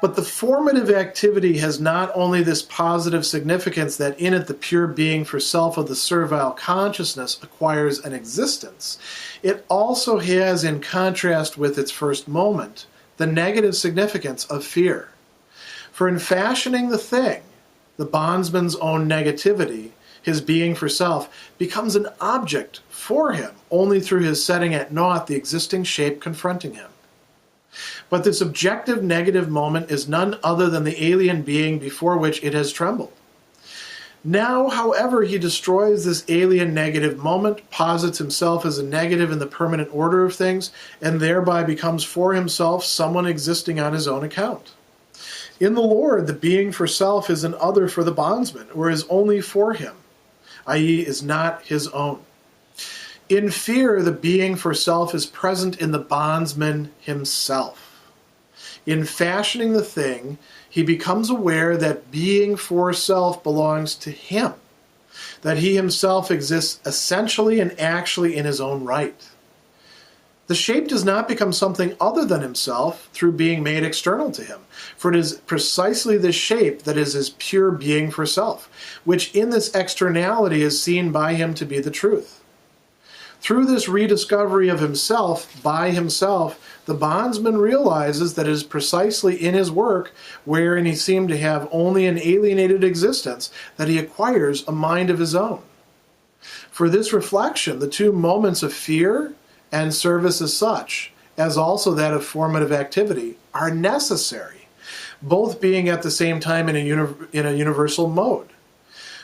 But the formative activity has not only this positive significance that in it the pure being for self of the servile consciousness acquires an existence, it also has, in contrast with its first moment, the negative significance of fear. For in fashioning the thing, the bondsman's own negativity, his being for self, becomes an object for him only through his setting at naught the existing shape confronting him. But this objective negative moment is none other than the alien being before which it has trembled. Now, however, he destroys this alien negative moment, posits himself as a negative in the permanent order of things, and thereby becomes for himself someone existing on his own account. In the Lord, the being for self is an other for the bondsman, or is only for him, i.e., is not his own. In fear, the being for self is present in the bondsman himself. In fashioning the thing, he becomes aware that being for self belongs to him, that he himself exists essentially and actually in his own right. The shape does not become something other than himself through being made external to him, for it is precisely this shape that is his pure being for self, which in this externality is seen by him to be the truth. Through this rediscovery of himself by himself, the bondsman realizes that it is precisely in his work, wherein he seemed to have only an alienated existence, that he acquires a mind of his own. For this reflection, the two moments of fear and service as such, as also that of formative activity, are necessary, both being at the same time in a universal mode.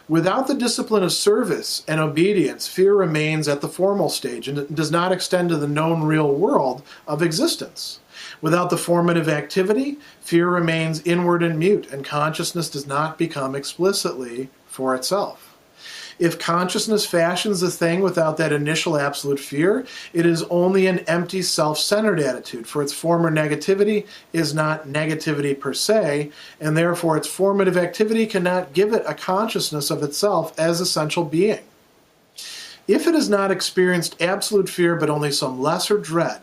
Without the discipline of service and obedience, fear remains at the formal stage and does not extend to the known real world of existence. Without the formative activity, fear remains inward and mute, and consciousness does not become explicitly for itself. If consciousness fashions the thing without that initial absolute fear, it is only an empty self-centered attitude, for its former negativity is not negativity per se, and therefore its formative activity cannot give it a consciousness of itself as essential being. If it has not experienced absolute fear but only some lesser dread,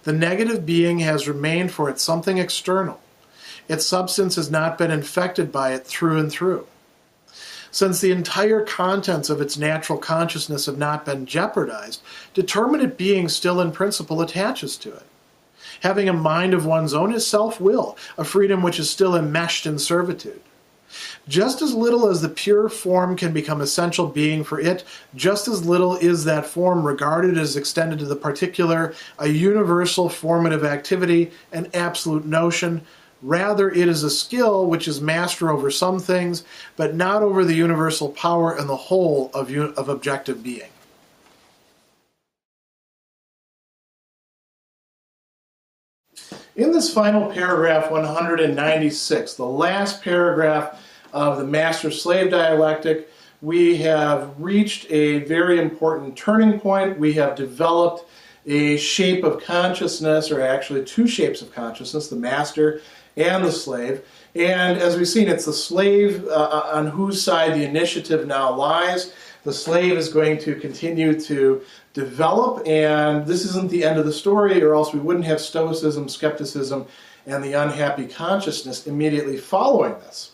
the negative being has remained for it something external. Its substance has not been infected by it through and through. Since the entire contents of its natural consciousness have not been jeopardized, determinate being still in principle attaches to it. Having a mind of one's own is self-will, a freedom which is still enmeshed in servitude. Just as little as the pure form can become essential being for it, just as little is that form regarded as extended to the particular, a universal formative activity, an absolute notion. Rather, it is a skill which is master over some things, but not over the universal power and the whole of objective being. In this final paragraph, 196, the last paragraph of the master-slave dialectic, we have reached a very important turning point. We have developed a shape of consciousness, or actually two shapes of consciousness, the master and the slave. And as we've seen, it's the slave on whose side the initiative now lies. The slave is going to continue to develop, and this isn't the end of the story, or else we wouldn't have Stoicism, skepticism, and the unhappy consciousness immediately following this.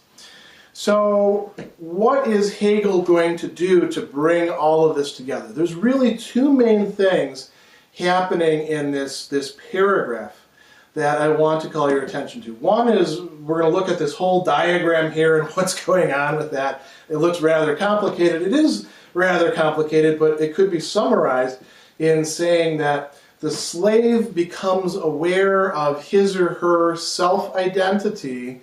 So what is Hegel going to do to bring all of this together? There's really two main things happening in this paragraph that I want to call your attention to. One is we're going to look at this whole diagram here and what's going on with that. It looks rather complicated. It is rather complicated, but it could be summarized in saying that the slave becomes aware of his or her self-identity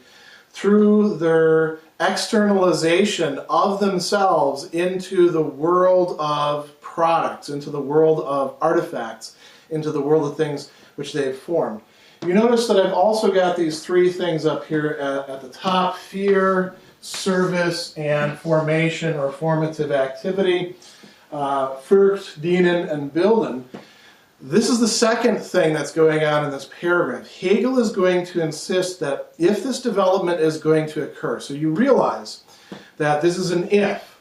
through their externalization of themselves into the world of products, into the world of artifacts, into the world of things which they've formed. You notice that I've also got these three things up here at the top: fear, service, and formation or formative activity. Furcht, dienen, and bilden. This is the second thing that's going on in this paragraph. Hegel is going to insist that if this development is going to occur, so you realize that this is an if,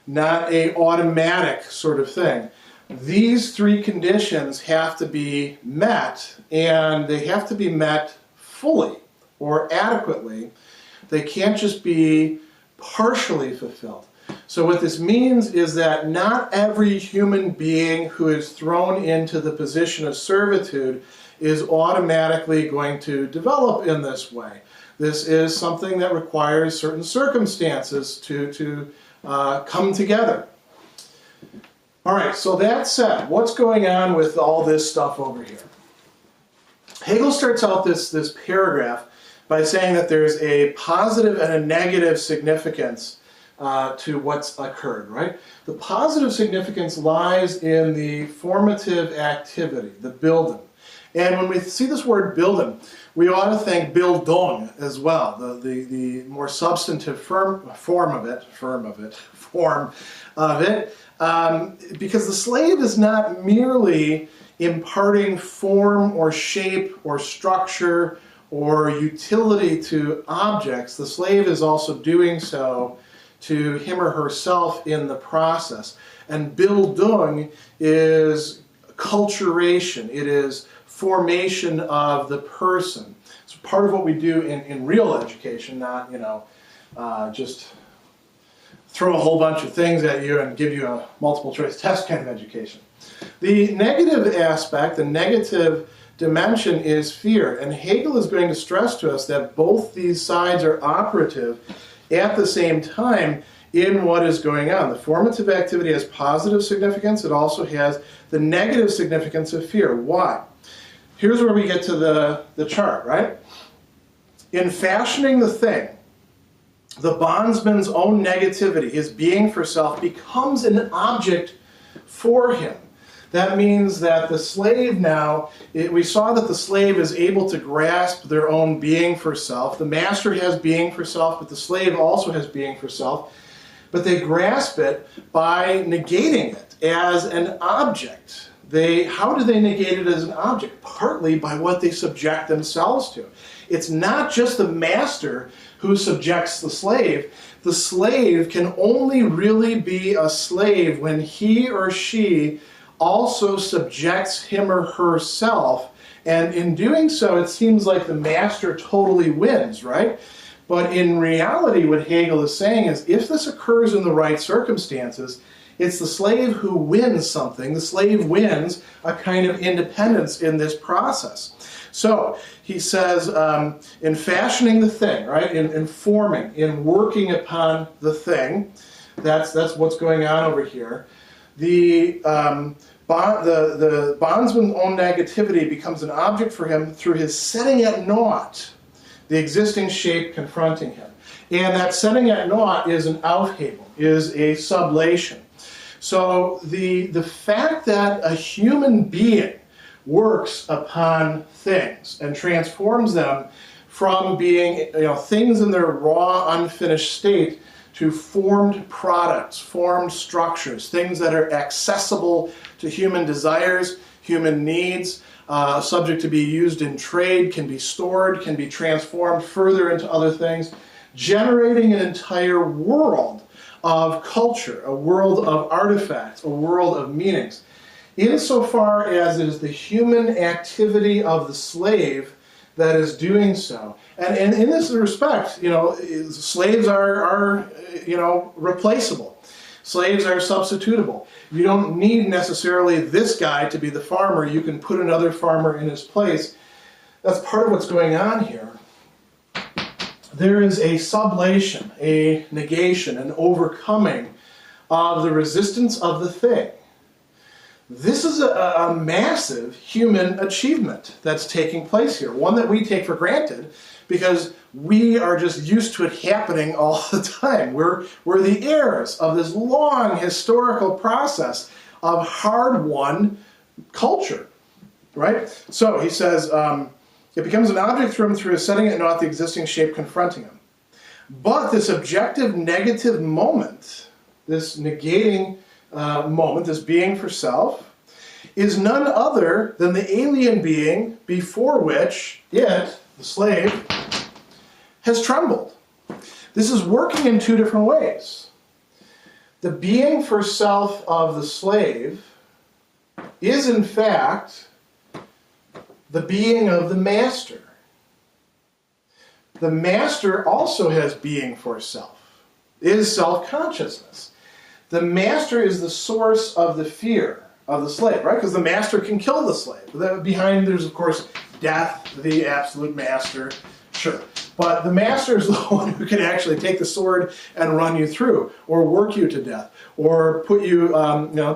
not an automatic sort of thing. These three conditions have to be met, and they have to be met fully. or adequately. They can't just be partially fulfilled. So what this means is that not every human being who is thrown into the position of servitude is automatically going to develop in this way. This is something that requires certain circumstances to come together. All right, so that said, what's going on with all this stuff over here? Hegel starts out this paragraph by saying that there's a positive and a negative significance to what's occurred, right? The positive significance lies in the formative activity, the bilden. And when we see this word bilden, we ought to think Bildung as well, the more substantive form of it, because the slave is not merely imparting form or shape or structure or utility to objects. The slave is also doing so to him or herself in the process. And Bildung is culturation. It is formation of the person. It's part of what we do in real education, not, just throw a whole bunch of things at you and give you a multiple choice test kind of education. The negative aspect, the negative dimension is fear. And Hegel is going to stress to us that both these sides are operative at the same time in what is going on. The formative activity has positive significance. It also has the negative significance of fear. Why? Here's where we get to the chart, right? In fashioning the thing, the bondsman's own negativity, his being for self, becomes an object for him. That means that the slave now, we saw that the slave is able to grasp their own being for self. The master has being for self, but the slave also has being for self. But they grasp it by negating it as an object. How do they negate it as an object? Partly by what they subject themselves to. It's not just the master who subjects the slave. The slave can only really be a slave when he or she also subjects him or herself. And in doing so, it seems like the master totally wins, right? But in reality, what Hegel is saying is if this occurs in the right circumstances, it's the slave who wins something. The slave wins a kind of independence in this process. So he says, in fashioning the thing, right, in forming, in working upon the thing, that's what's going on over here. The bondsman's own negativity becomes an object for him through his setting at naught the existing shape confronting him. And that setting at naught is an Aufhebung, is a sublation. So the fact that a human being works upon things and transforms them from being things in their raw, unfinished state to formed products, formed structures, things that are accessible to human desires, human needs, subject to be used in trade, can be stored, can be transformed further into other things, generating an entire world of culture, a world of artifacts, a world of meanings. Insofar as it is the human activity of the slave that is doing so. And in this respect, slaves are replaceable. Slaves are substitutable. You don't need necessarily this guy to be the farmer. You can put another farmer in his place. That's part of what's going on here. There is a sublation, a negation, an overcoming of the resistance of the thing. This is a massive human achievement that's taking place here, one that we take for granted because we are just used to it happening all the time. We're the heirs of this long historical process of hard-won culture, right? So he says, it becomes an object for him through his setting at naught the existing shape confronting him. But this objective negative moment, this negating moment, this being for self, is none other than the alien being before which it, the slave, has trembled. This is working in two different ways. The being for self of the slave is in fact the being of the master. the master also has being for self, is self-consciousness. The master is the source of the fear of the slave, right? Because the master can kill the slave. Behind there's, of course, death, the absolute master, sure. But the master is the one who can actually take the sword and run you through, or work you to death, or put you,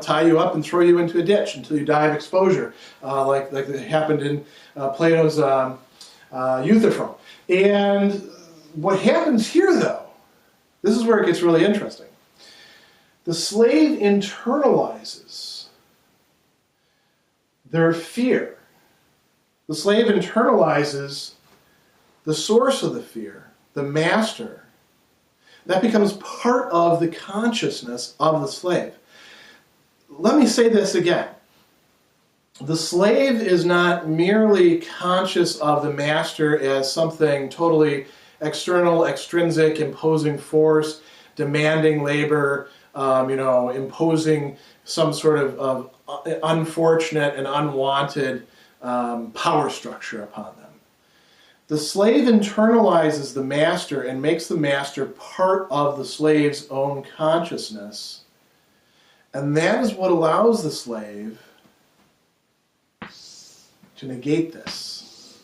tie you up and throw you into a ditch until you die of exposure, like it happened in Plato's Euthyphro. And what happens here, though, this is where it gets really interesting. The slave internalizes their fear. The slave internalizes the source of the fear, the master. That becomes part of the consciousness of the slave. Let me say this again. The slave is not merely conscious of the master as something totally external, extrinsic, imposing force, demanding labor, imposing some sort of unfortunate and unwanted power structure upon them. The slave internalizes the master and makes the master part of the slave's own consciousness. And that is what allows the slave to negate this.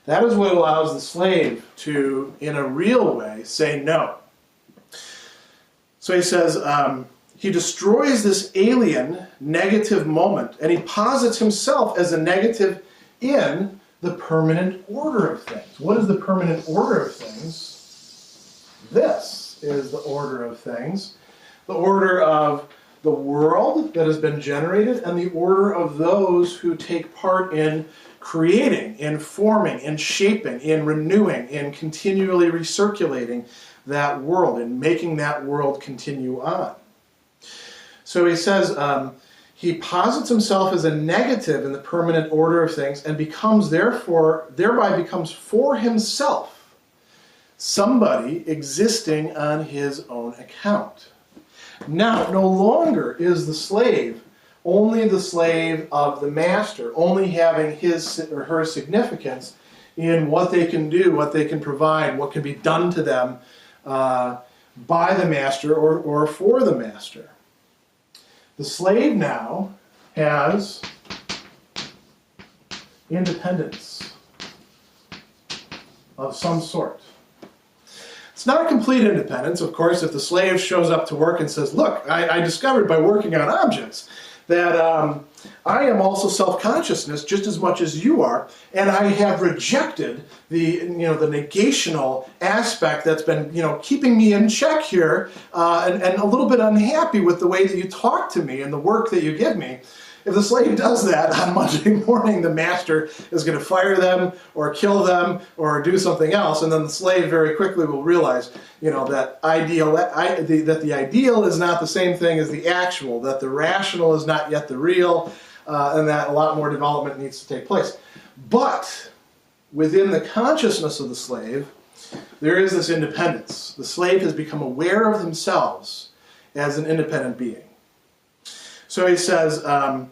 That is what allows the slave to, in a real way, say no. So he says, he destroys this alien negative moment, and he posits himself as a negative in the permanent order of things. What is the permanent order of things? This is the order of things. The order of the world that has been generated, and the order of those who take part in creating, in forming, in shaping, in renewing, in continually recirculating that world, and making that world continue on. So he says, he posits himself as a negative in the permanent order of things, and becomes thereby becomes for himself somebody existing on his own account. Now, no longer is the slave only the slave of the master, only having his or her significance in what they can do, what they can provide, what can be done to them by the master or for the master. The slave now has independence of some sort. It's not complete independence, of course, if the slave shows up to work and says, look, I discovered by working on objects that I am also self-consciousness just as much as you are, and I have rejected the negational aspect that's been keeping me in check here, and a little bit unhappy with the way that you talk to me and the work that you give me. If the slave does that on Monday morning, the master is going to fire them or kill them or do something else, and then the slave very quickly will realize, that the ideal is not the same thing as the actual, that the rational is not yet the real, and that a lot more development needs to take place. But within the consciousness of the slave, there is this independence. The slave has become aware of themselves as an independent being. So he says, in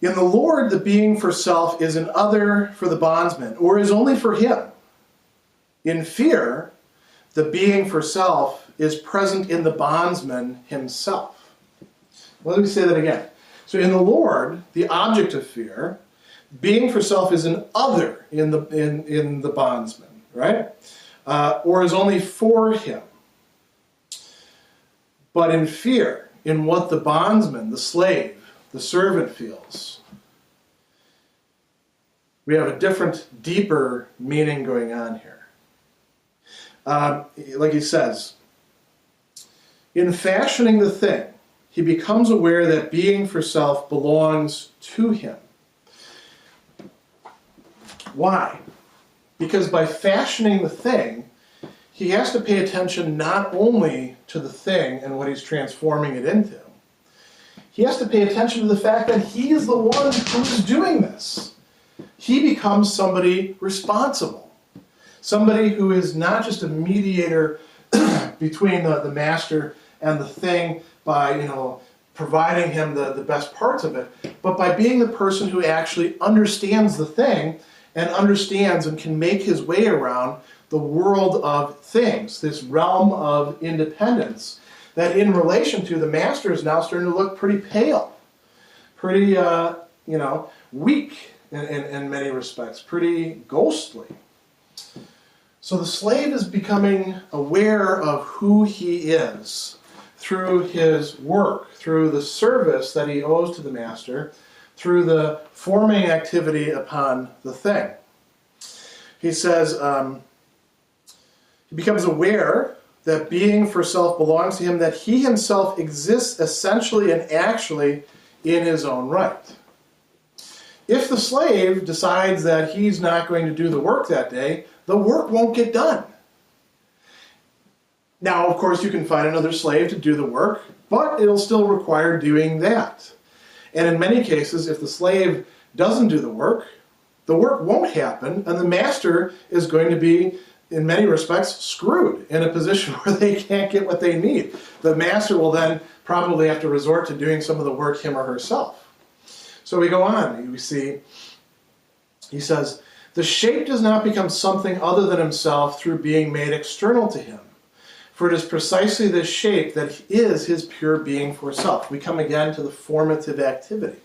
the Lord, the being for self is an other for the bondsman, or is only for him. In fear, the being for self is present in the bondsman himself. Let me say that again. So in the Lord, the object of fear, being for self is an other in the bondsman, right? Or is only for him. But in fear, in what the bondsman, the slave, the servant feels, we have a different, deeper meaning going on here. Like he says, in fashioning the thing, he becomes aware that being for self belongs to him. Why? Because by fashioning the thing, he has to pay attention not only to the thing and what he's transforming it into. He has to pay attention to the fact that he is the one who's doing this. He becomes somebody responsible. Somebody who is not just a mediator between the master and the thing by, providing him the best parts of it, but by being the person who actually understands the thing and understands and can make his way around the world of things, this realm of independence, that in relation to the master is now starting to look pretty pale, pretty, weak in many respects, pretty ghostly. So the slave is becoming aware of who he is through his work, through the service that he owes to the master, through the forming activity upon the thing. He says, he becomes aware that being for self belongs to him, that he himself exists essentially and actually in his own right. If the slave decides that he's not going to do the work that day, the work won't get done. Now, of course, you can find another slave to do the work, but it'll still require doing that. And in many cases, if the slave doesn't do the work won't happen, and the master is going to be, in many respects, screwed in a position where they can't get what they need. The master will then probably have to resort to doing some of the work him or herself. So we go on, we see, he says, the shape does not become something other than himself through being made external to him. For it is precisely this shape that is his pure being for self. We come again to the formative activity.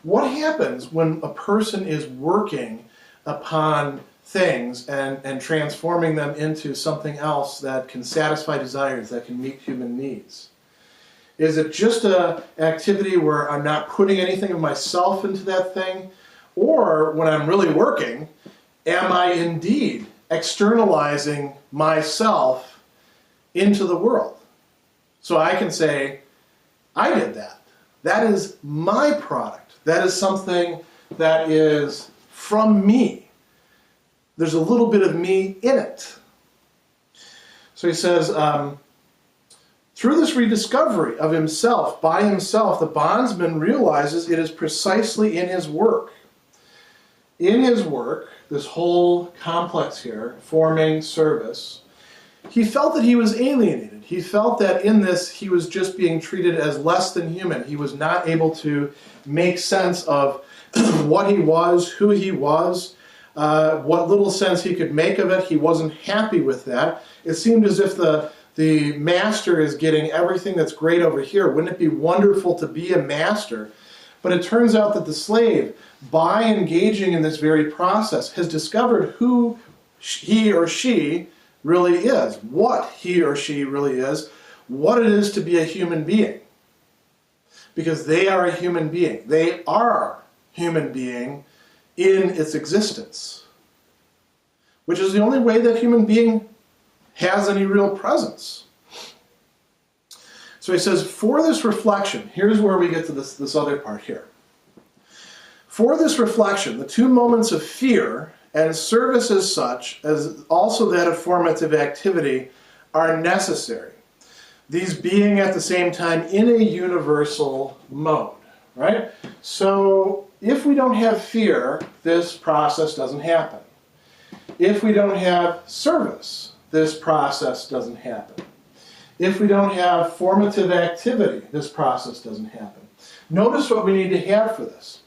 What happens when a person is working upon things and transforming them into something else that can satisfy desires, that can meet human needs? Is it just an activity where I'm not putting anything of myself into that thing? Or when I'm really working, am I indeed externalizing myself into the world? So I can say, I did that. That is my product. That is something that is from me. There's a little bit of me in it. So he says, through this rediscovery of himself, by himself, the bondsman realizes it is precisely in his work. In his work, this whole complex here, forming service, he felt that he was alienated. He felt that in this he was just being treated as less than human. He was not able to make sense of what he was, who he was, what little sense he could make of it. He wasn't happy with that. It seemed as if the master is getting everything that's great over here. Wouldn't it be wonderful to be a master? But it turns out that the slave, by engaging in this very process, has discovered who he or she really is, what he or she really is, what it is to be a human being. Because they are a human being. They are human being in its existence, which is the only way that human being has any real presence. So he says, for this reflection, here's where we get to this other part here. For this reflection, the two moments of fear and service as such, as also that of formative activity, are necessary. These being at the same time in a universal mode, right? So if we don't have fear, this process doesn't happen. If we don't have service, this process doesn't happen. If we don't have formative activity, this process doesn't happen. Notice what we need to have for this.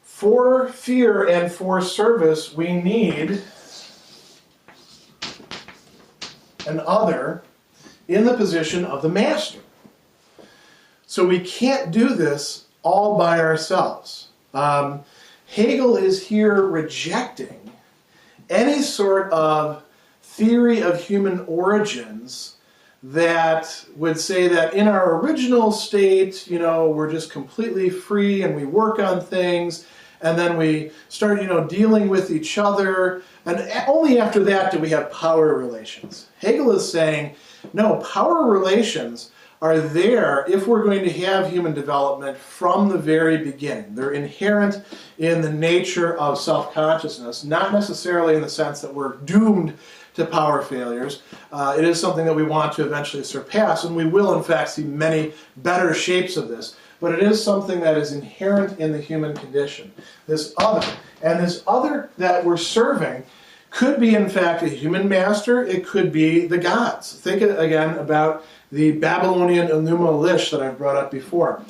For fear and for service, we need an other in the position of the master. So we can't do this all by ourselves. Hegel is here rejecting any sort of theory of human origins that would say that in our original state, we're just completely free and we work on things and then we start, dealing with each other, and only after that do we have power relations. Hegel is saying, no, power relations are there if we're going to have human development from the very beginning. They're inherent in the nature of self-consciousness, not necessarily in the sense that we're doomed to power failures. It is something that we want to eventually surpass, and we will in fact see many better shapes of this. But it is something that is inherent in the human condition. This other, and this other that we're serving could be in fact a human master, it could be the gods. Think again about the Babylonian Enuma Elish that I've brought up before.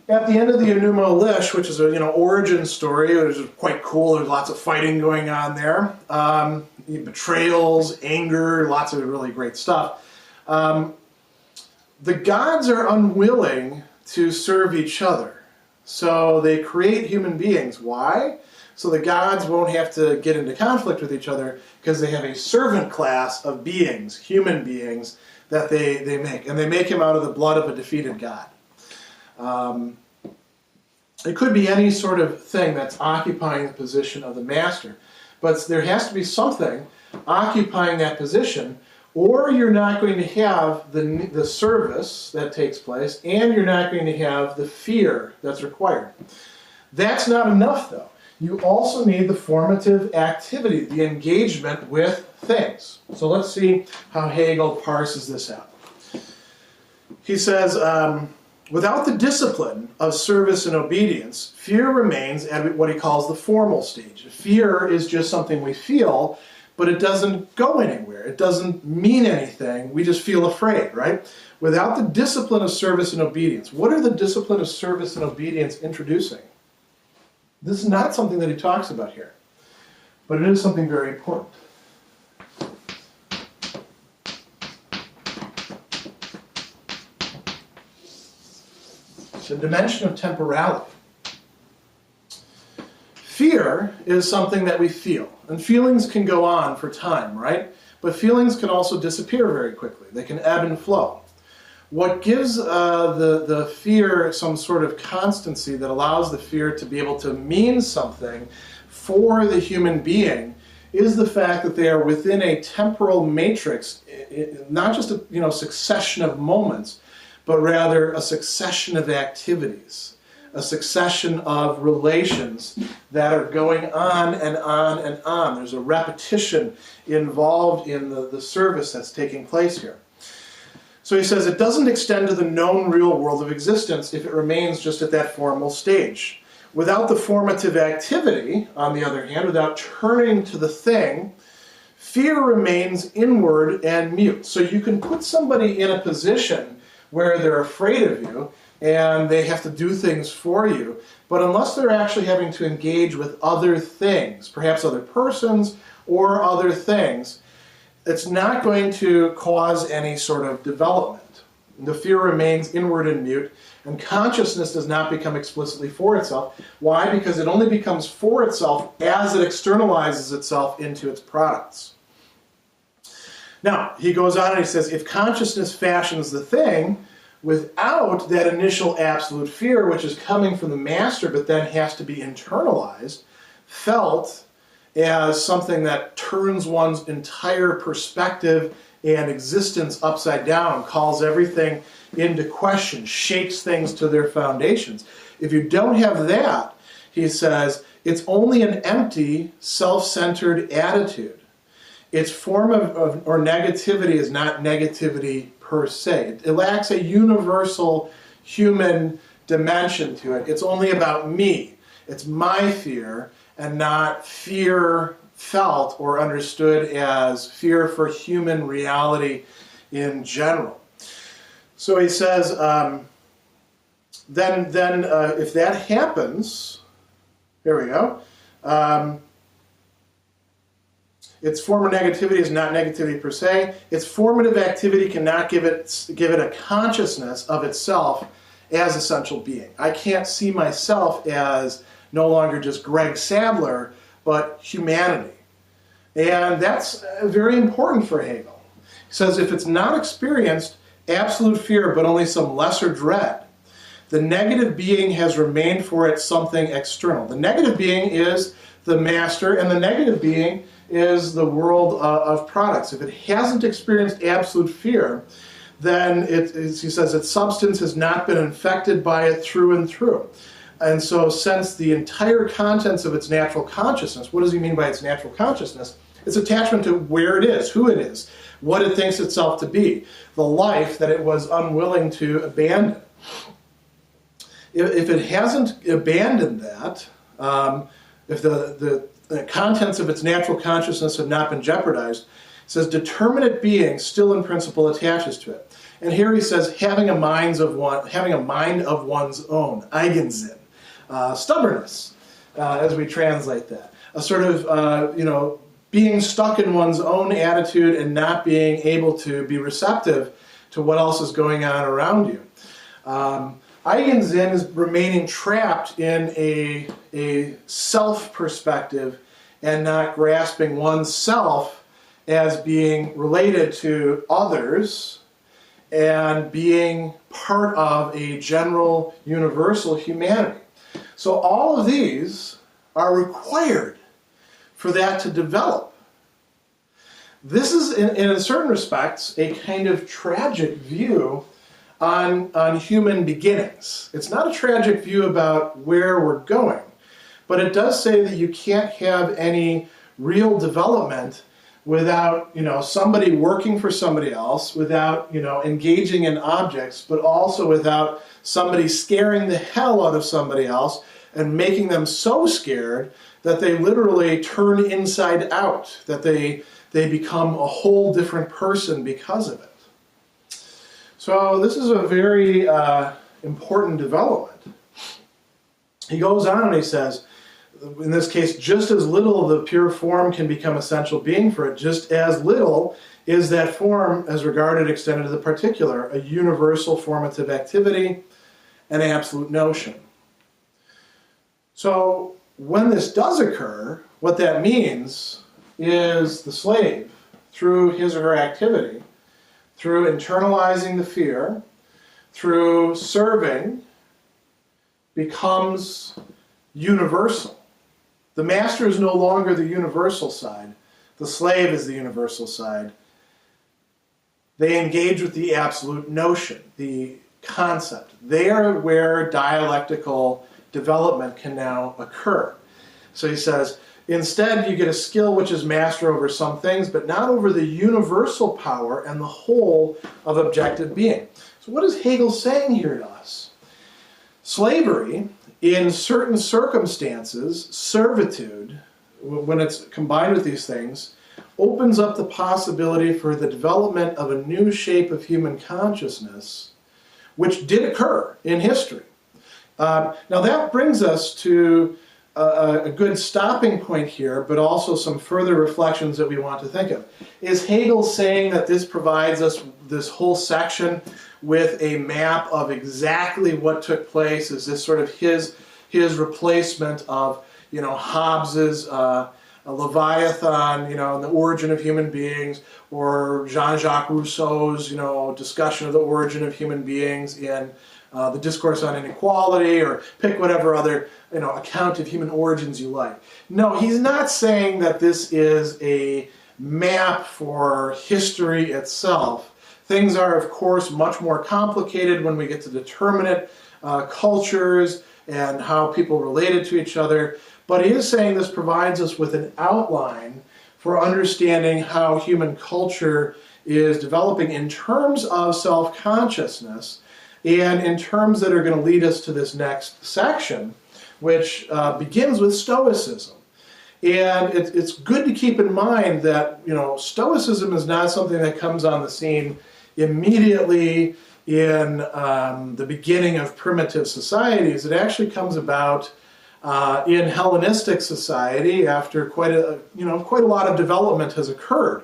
At the end of the Enuma Elish, which is a origin story, which is quite cool. There's lots of fighting going on there, betrayals, anger, lots of really great stuff. The gods are unwilling to serve each other, so they create human beings. Why? So the gods won't have to get into conflict with each other because they have a servant class of beings, human beings, that they make. And they make him out of the blood of a defeated god. It could be any sort of thing that's occupying the position of the master. But there has to be something occupying that position, or you're not going to have the service that takes place, and you're not going to have the fear that's required. That's not enough, though. You also need the formative activity, the engagement with things. So let's see how Hegel parses this out. He says, without the discipline of service and obedience, fear remains at what he calls the formal stage. Fear is just something we feel, but it doesn't go anywhere. It doesn't mean anything. We just feel afraid, right? Without the discipline of service and obedience. What are the discipline of service and obedience introducing? This is not something that he talks about here, but it is something very important. It's a dimension of temporality. Fear is something that we feel, and feelings can go on for time, right? But feelings can also disappear very quickly. They can ebb and flow. What gives the fear some sort of constancy that allows the fear to be able to mean something for the human being is the fact that they are within a temporal matrix, not just a succession of moments, but rather a succession of activities, a succession of relations that are going on and on and on. There's a repetition involved in the service that's taking place here. So he says it doesn't extend to the known real world of existence if it remains just at that formal stage. Without the formative activity, on the other hand, without turning to the thing, fear remains inward and mute. So you can put somebody in a position where they're afraid of you and they have to do things for you, but unless they're actually having to engage with other things, perhaps other persons or other things, it's not going to cause any sort of development. The fear remains inward and mute, and consciousness does not become explicitly for itself. Why? Because it only becomes for itself as it externalizes itself into its products. Now, he goes on and he says, if consciousness fashions the thing without that initial absolute fear, which is coming from the master, but then has to be internalized, felt as something that turns one's entire perspective and existence upside down, calls everything into question, shakes things to their foundations. If you don't have that, he says, it's only an empty, self-centered attitude. Its form or negativity is not negativity per se. It lacks a universal human dimension to it. It's only about me. It's my fear, and not fear felt or understood as fear for human reality in general. So he says, then if that happens, here we go, its form or negativity is not negativity per se. Its formative activity cannot give it a consciousness of itself as essential being. I can't see myself as no longer just Greg Sadler, but humanity. And that's very important for Hegel. He says if it's not experienced absolute fear, but only some lesser dread, the negative being has remained for it something external. The negative being is the master, and the negative being is the world of products. If it hasn't experienced absolute fear, then he says its substance has not been infected by it through and through. And so since the entire contents of its natural consciousness, what does he mean by its natural consciousness? It's attachment to where it is, who it is, what it thinks itself to be, the life that it was unwilling to abandon. If it hasn't abandoned that, if the contents of its natural consciousness have not been jeopardized, says determinate being still in principle attaches to it. And here he says having a mind of one's own, Eigensinn, stubbornness, as we translate that. A sort of, being stuck in one's own attitude and not being able to be receptive to what else is going on around you. Eigensinn is remaining trapped in a self perspective and not grasping oneself as being related to others and being part of a general universal humanity. So all of these are required for that to develop. This is, in certain respects, a kind of tragic view on human beginnings. It's not a tragic view about where we're going, but it does say that you can't have any real development without, somebody working for somebody else, without, engaging in objects, but also without somebody scaring the hell out of somebody else and making them so scared that they literally turn inside out, that they become a whole different person because of it. So this is a very important development. He goes on and he says, in this case, just as little the pure form can become essential being for it, just as little is that form, as regarded extended to the particular, a universal formative activity, an absolute notion. So when this does occur, what that means is the slave, through his or her activity, through internalizing the fear, through serving, becomes universal. The master is no longer the universal side. The slave is the universal side. They engage with the absolute notion, the concept. They are where dialectical development can now occur. So he says, instead you get a skill which is master over some things, but not over the universal power and the whole of objective being. So what is Hegel saying here to us? Slavery, in certain circumstances, servitude, when it's combined with these things, opens up the possibility for the development of a new shape of human consciousness, which did occur in history. Now that brings us to a good stopping point here, but also some further reflections that we want to think of. Is Hegel saying that this provides us, this whole section, with a map of exactly what took place? Is this sort of his replacement of, Hobbes's Leviathan, and the origin of human beings, or Jean-Jacques Rousseau's, discussion of the origin of human beings in the Discourse on Inequality, or pick whatever other account of human origins you like. No, he's not saying that this is a map for history itself. Things are, of course, much more complicated when we get to determinate cultures and how people related to each other. But he is saying this provides us with an outline for understanding how human culture is developing in terms of self-consciousness, and in terms that are going to lead us to this next section, which begins with Stoicism. And it's good to keep in mind that, Stoicism is not something that comes on the scene immediately in the beginning of primitive societies. It actually comes about in Hellenistic society after quite a lot of development has occurred.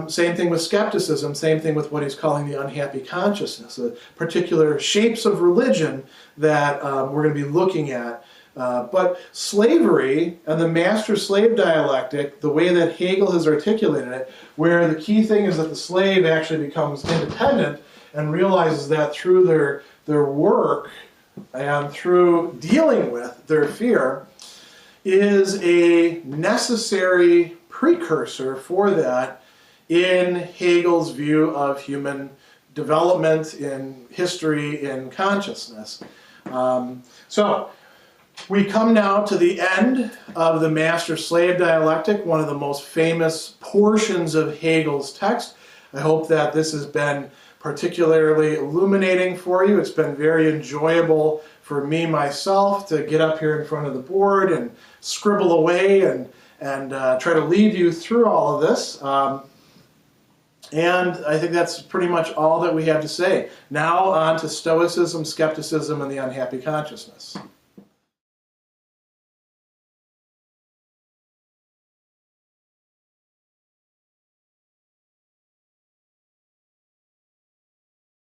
Same thing with skepticism, same thing with what he's calling the unhappy consciousness, particular shapes of religion that we're going to be looking at. But slavery and the master-slave dialectic, the way that Hegel has articulated it, where the key thing is that the slave actually becomes independent and realizes that through their work and through dealing with their fear, is a necessary precursor for that in Hegel's view of human development in history, in consciousness. So we come now to the end of the master-slave dialectic, one of the most famous portions of Hegel's text. I hope that this has been particularly illuminating for you. It's been very enjoyable for me myself to get up here in front of the board and scribble away and and try to lead you through all of this. And I think that's pretty much all that we have to say. Now on to Stoicism, skepticism, and the unhappy consciousness.